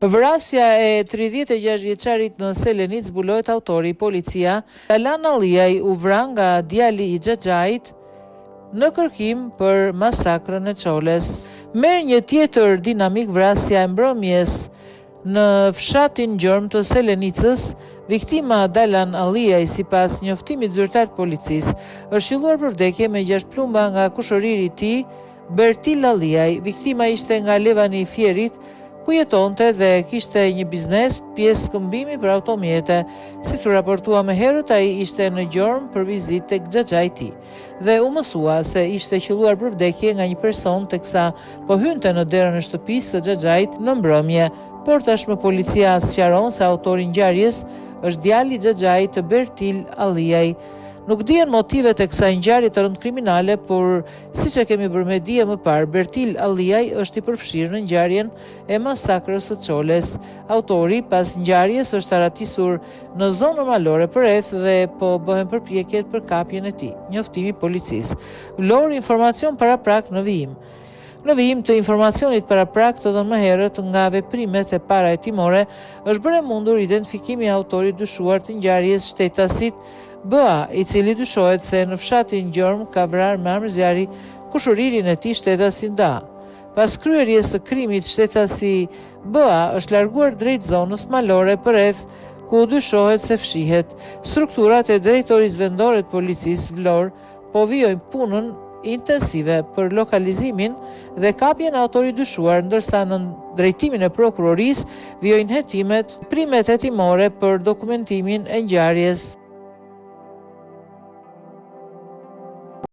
Vrasja e 36 vjeçarit në Selenic zbulohet autori. Policia Alan Alliaj u vra nga djali i Xhaxhait në kërkim për masakrën e Çoles. Merr një tjetër dinamik vrasja e mbrëmjes në fshatin Gjorm të Selenicës. Viktima Dalan Alliaj, sipas njoftimit zyrtar të policisë, është shilluar për vdekje me 6 plumba nga kushëriri i tij, Bertil Alliaj. Viktima ishte nga Levani i Fierit, ku jetonte dhe kishte një biznes pjesë këmbimi për automjete. Siç u raportua më herët, ai ishte në Gjorm për vizitë tek Xhaxhai i tij dhe u mësua se ishte qelluar për vdekje nga një person teksa po hynte në derën e shtëpisë së Xhaxhait në mbrëmje. Por tashmë policia sqaron se autori i ngjarjes është djali i Xhaxhait të Bertil Alliaj. Nuk dihen motivet e kësaj ngjarje të rëndë kriminale, por siç e kemi bërë me dije më parë, Bertil Alliaj është i përfshirë në ngjarjen e masakrës së Çoles. Autori pas ngjarjes është aratisur në zonën malore përreth dhe po bëhen përpjekjet për kapjen e tij. Njoftimi i policisë. Vlorë informacion paraprak në vijim. Në vijim të informacionit paraprak të dhënë më herët nga veprimet e para hetimore, është bërë mundur identifikimi i autorit dyshuar të ngjarjes, shtetasit BA, i cili dyshohet se në fshatin Gjorm ka vrarë me armë zjarri kushëririn e tij, shtetasin DA. Pas kryerjes së krimit, shtetasi BA është larguar drejt zonës malore përreth ku dyshohet se fshihet. Strukturat e drejtorisë vendore të policisë Vlorë po vijojnë punën intensive për lokalizimin dhe kapjen e autorit dyshuar, ndërsa në drejtimin e prokurorisë vijojnë hetimet, primet hetimore për dokumentimin e ngjarjes.